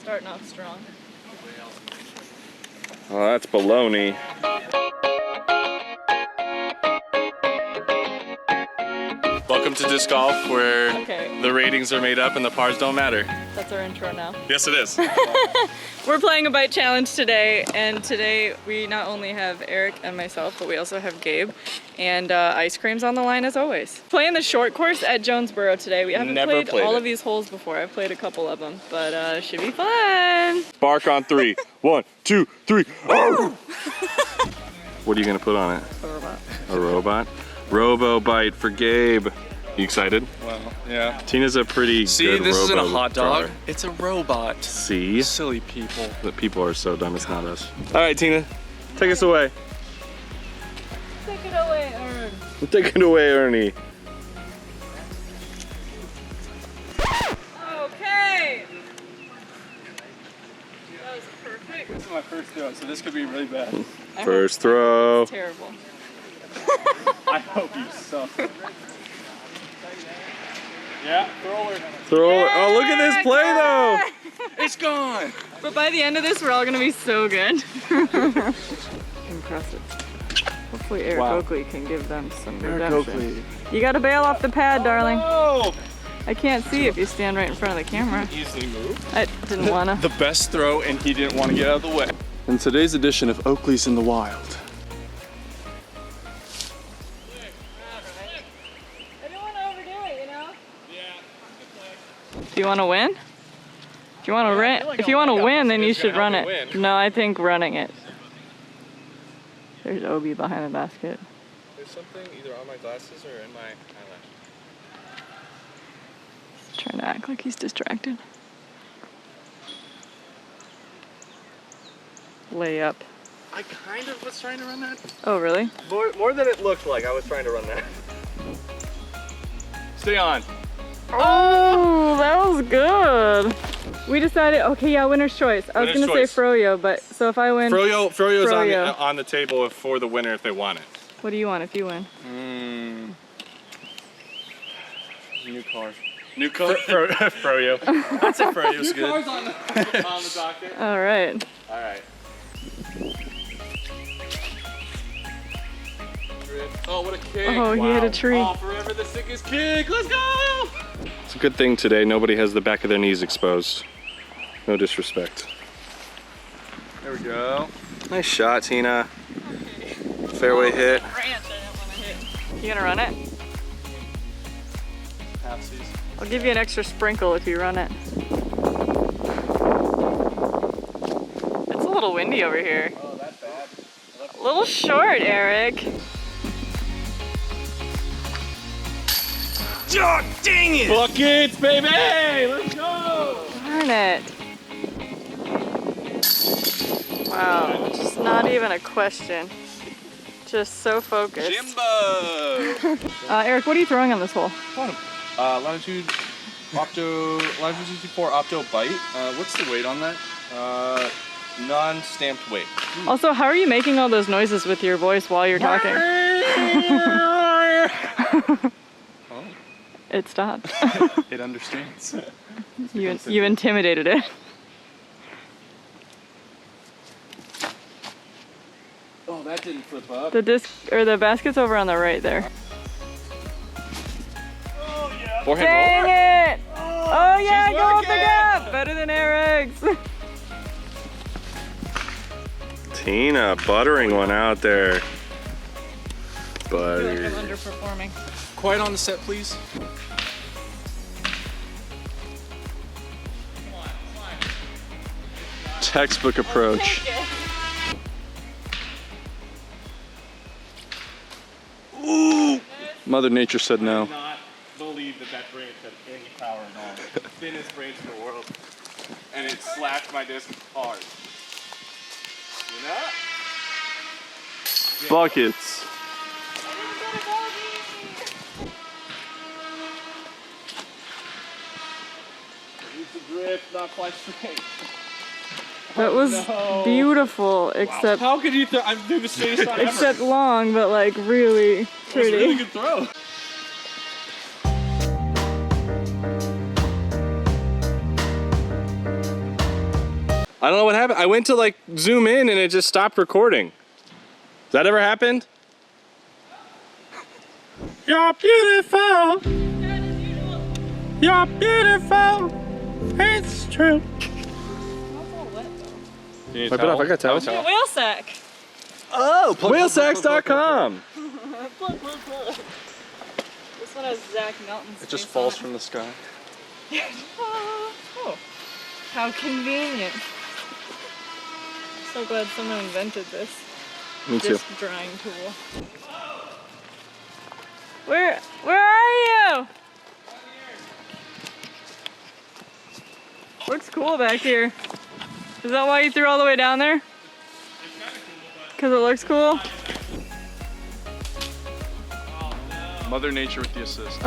Starting off strong. Oh, that's baloney. Welcome to disc golf, where the ratings are made up and the pars don't matter. That's our intro now. Yes, it is. We're playing a bite challenge today, and today we not only have Eric and myself, but we also have Gabe, and ice cream's on the line as always. Playing the short course at Jonesboro today. We haven't played all of these holes before. I've played a couple of them, but should be fun. Bark on 3. 1, 2, 3. Oh! What are you gonna put on it? A robot. A robot? Robo bite for Gabe. You excited? Well, yeah. Tina's a pretty See, good this isn't a robo hot dog. thrower. It's a robot. See? Silly people. The people are so dumb, it's not us. All right, Tina, take us away. Take it away, Ern. Take it away, Ernie. Okay. That was perfect. This is my first throw, so this could be really bad. First throw. Terrible. I hope you suck. Yeah, thrower. Throw it. Oh, look at this play, though. It's gone. But by the end of this, we're all gonna be so good. Impressive. Hopefully Eric Oakley can give them some redemption. You gotta bail off the pad, darling. Oh! I can't see if you stand right in front of the camera. Easily moved. I didn't wanna. The best throw, and he didn't want to get out of the way. In today's edition of Oakley's in the Wild. I don't wanna overdo it, you know? Do you wanna win? Do you wanna run? If you wanna win, then you should run it. No, I think running it. There's Obi behind the basket. There's something either on my glasses or in my eyelash. He's trying to act like he's distracted. Layup. I kind of was trying to run that. Oh, really? More than it looked like I was trying to run that. Stay on. Oh, that was good. We decided, okay, yeah, winner's choice. I was gonna say Froyo, but so if I win, Froyo's on the table for the winner if they want it. what do you want if you win? New car. New car. Froyo. I'd say Froyo's good. New car's on the docket. All right. All right. Oh, what a kick. Oh, he hit a tree. Oh, forever the sickest kick. Let's go. It's a good thing today nobody has the back of their knees exposed. No disrespect. There we go. Nice shot, Tina. Fairway hit. You gonna run it? Halfsies. I'll give you an extra sprinkle if you run it. It's a little windy over here. Oh, that's bad. A little short, Eric. Oh, dang it! Buckets, baby! Let's go! Darn it. Wow, just not even a question. Just so focused. Jimbo! Eric, what are you throwing on this hole? Latitude 64 Opto Bite. What's the weight on that? Non-stamped weight. Also, how are you making all those noises with your voice while you're talking? It stopped. It understands. You intimidated it. Oh, that didn't flip up. The disc or the basket's over on the right there. Oh, yeah. Forehand Dang it! Oh yeah, she's go up the working! gap! Better than Eric's. Tina buttering one out there. I feel like Butter. I'm underperforming. Quiet on the set, please. Textbook approach. Ooh! Mother Nature said no. I cannot believe that branch had any power at all. The thinnest branch in the world. And it slapped my disc hard. You know? Buckets. Use the drift, not quite straight. That was beautiful, except How could you throw? I'm doing the straightest shot ever. except long, but like really pretty. It was a really good throw. I don't know what happened. I went to like zoom in and it just stopped recording. Has that ever happened? You're beautiful. You're beautiful. It's true. Wipe it off. I got towels. Whale sack. Oh, whalesacks.com. This one has Zach Melton's. It just face falls on from the sky. Oh, how convenient. So glad someone invented this. Me too. Disc drying tool. Where are you? Looks cool back here. Is that why you threw all the way down there? Because it looks cool? Mother Nature with the assist.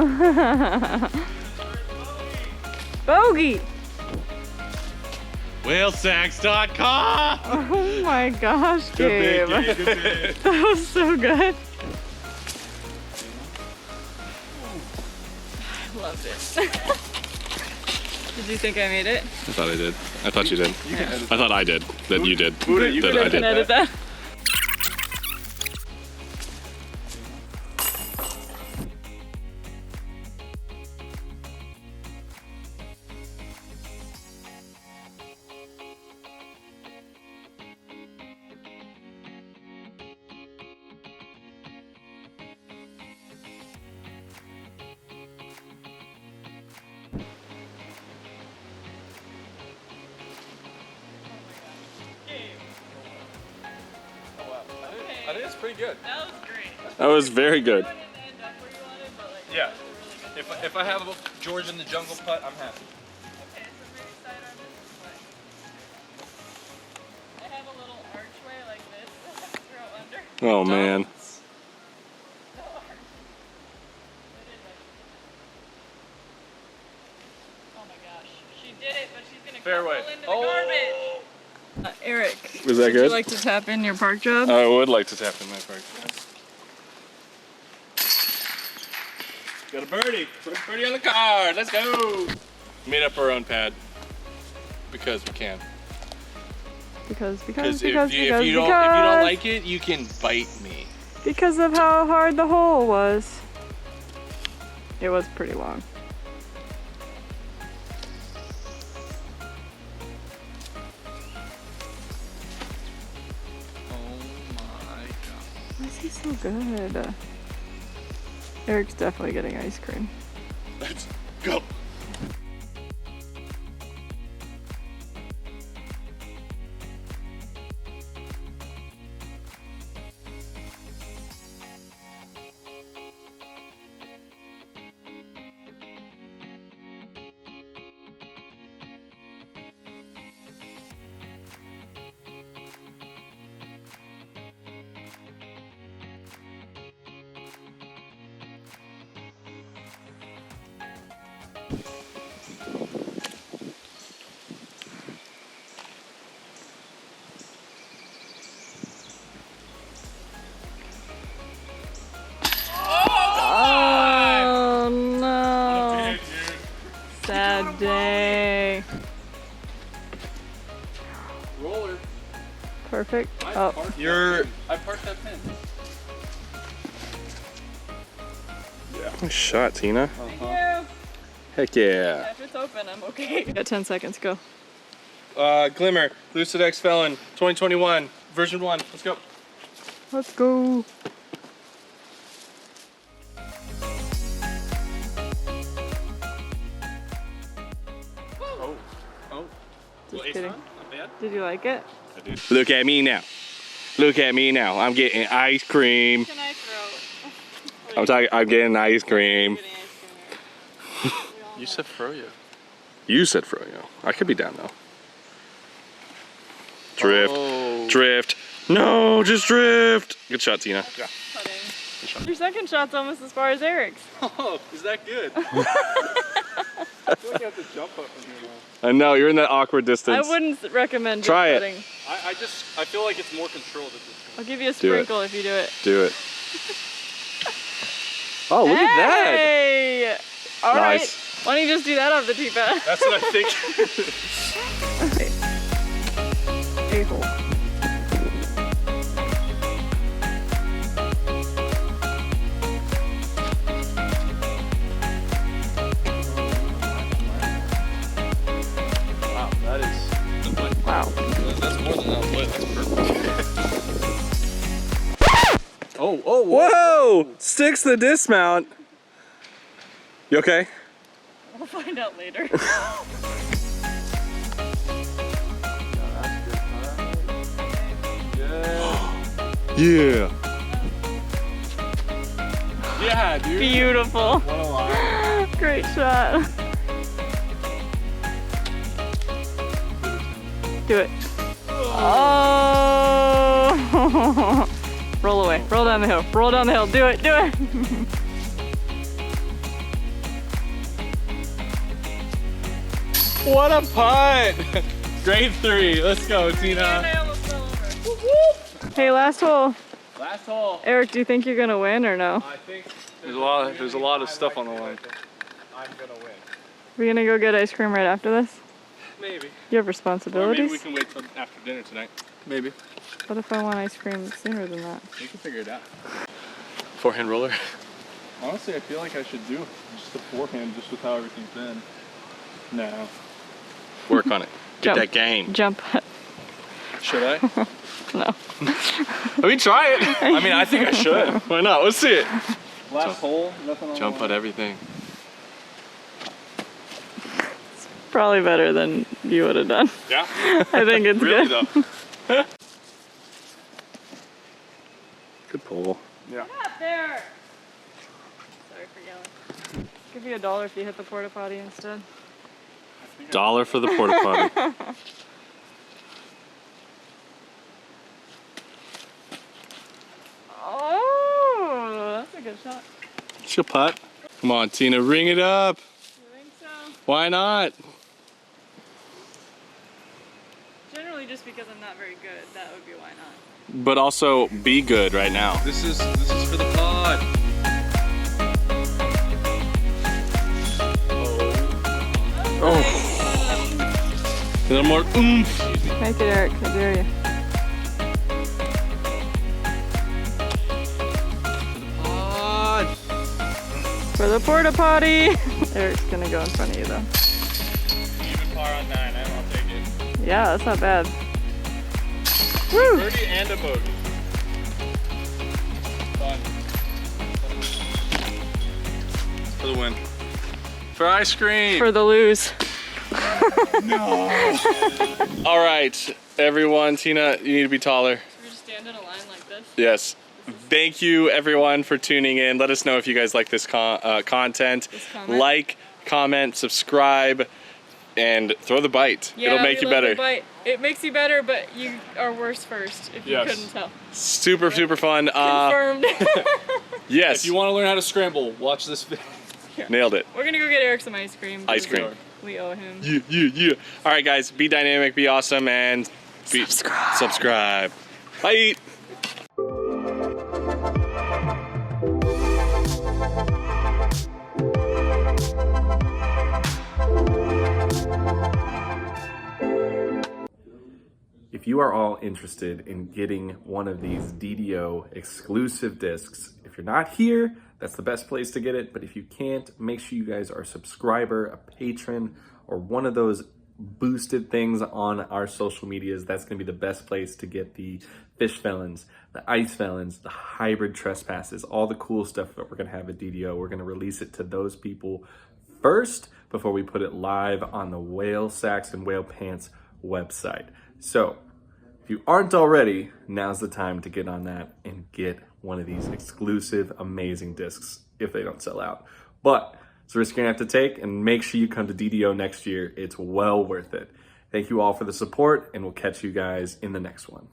Bogey! Whalesacks.com. Oh my gosh, Gabe. Good big. That was so good. I loved it. Did you think I made it? I thought I did. I thought you did. I thought I did. That you did. Buddha, you that can I did. Edit that. I think it's pretty good. That was great. That was very good. I didn't end up where you wanted, but like, Yeah. really good. If I have a George in the jungle putt, I'm happy. Okay, so maybe sidearm this way. I have a little archway like this that I throw under. Oh man. No arch. It is like. Oh my gosh. She did it, but she's gonna Fairway. crumble into the garbage. Eric, Was that would good? you like to tap in your park job? I would like to tap in my park. Got a birdie. First birdie on the card. Let's go. Made up our own pad because we can. Because If you don't like it, you can bite me. Because of how hard the hole was. It was pretty long. Why is he so good? Eric's definitely getting ice cream. Let's go. Oh no. Sad day. Roller. Perfect. Oh. I parked that pin. Nice shot, Tina. Thank you. Heck yeah. If it's open, I'm okay. Got 10 seconds, go. Glimmer, Lucid X Felon, 2021, version 1. Let's go. Let's go. Oh. Just kidding. Not bad. Did you like it? Look at me now. Look at me now. I'm getting ice cream. Can I throw? I'm getting ice cream. You said froyo. You said froyo. I could be down though. Drift. Oh. Drift. No, just drift. Good shot, Tina. Yeah. Your second shot's almost as far as Eric's. Oh, is that good? I feel like I have to jump up from here now. I know, you're in that awkward distance. I wouldn't recommend Try it. putting. I feel like it's more controlled at this point. I'll give you a Do it. sprinkle if you do it. Do it. Oh, look at that. Hey! All right. Nice. Why don't you just do that off the tee pad? That's what I think. Okay. hole. Wow, that is. Wow. That's more than that. That's perfect. Oh, oh, Whoa! Sticks the dismount. You okay? We'll find out later. Yeah. Yeah, dude. Beautiful. What a line. Great shot. Do it. Oh! Roll away. Roll down the hill. Roll down the hill. Do it. Do it. What a putt! Grade 3. Let's go, Tina. Hey, last hole. Last hole. Eric, do you think you're gonna win or no? I think there's a lot of stuff on the line. I'm gonna win. We gonna go get ice cream right after this? Maybe. You have Or responsibilities? maybe we can wait till after dinner tonight. Maybe. What if I want ice cream sooner than that? You can figure it out. Forehand roller. Honestly, I feel like I should do just the forehand just with how everything's been. No. Work on it. Get Jump. that game. Jump. Should I? No. I mean, try it. I mean, I think I should. Why not? Let's see it. Last hole, nothing on the Jump line. at everything. Probably better than you would have done. Yeah? I think it's Really good. though? Good pull. Yeah. Up there. Sorry for yelling. Give you $1 if you hit the porta potty instead. $1 for the porta potty. Oh, that's a good shot. She'll putt. Come on, Tina, ring it up. You think so? Why not? Generally, just because I'm not very good, that would be why not. But also be good right now. This is for the pod. Oh. A little more oomph. Make it, Eric. I dare you. Pod. For the porta potty. Eric's gonna go in front of you though. Even par on 9, I'll take it. Yeah, that's not bad. Woo! Birdie and a bogey. Fun. For the win. For ice cream. For the lose. All right, everyone. Tina, you need to be taller. Should we just stand in a line like this? Yes. Thank you, everyone, for tuning in. Let us know if you guys like this content. comment. Like, comment, subscribe, and throw the bite. Yeah, It'll make we you love better. the bite. It makes you better, but you are worse first, if you Yes. couldn't tell. Super, super fun. Confirmed. Yes. If you want to learn how to scramble, watch this video. Nailed it. We're gonna go get Eric some ice cream. Ice because cream. We owe him. Yeah, yeah, yeah. All right, guys. Be dynamic, be awesome, and subscribe. Bye. If you are all interested in getting one of these DDO exclusive discs, if you're not here, that's the best place to get it. But if you can't, make sure you guys are a subscriber, a patron, or one of those boosted things on our social medias. That's going to be the best place to get the fish felons, the ice felons, the hybrid trespasses, all the cool stuff that we're going to have at DDO. We're going to release it to those people first before we put it live on the Whale Sacks and Whale Pants website. So if you aren't already, now's the time to get on that and get one of these exclusive, amazing discs if they don't sell out. But it's a risk you're gonna have to take, and make sure you come to DDO next year. It's well worth it. Thank you all for the support, and we'll catch you guys in the next one.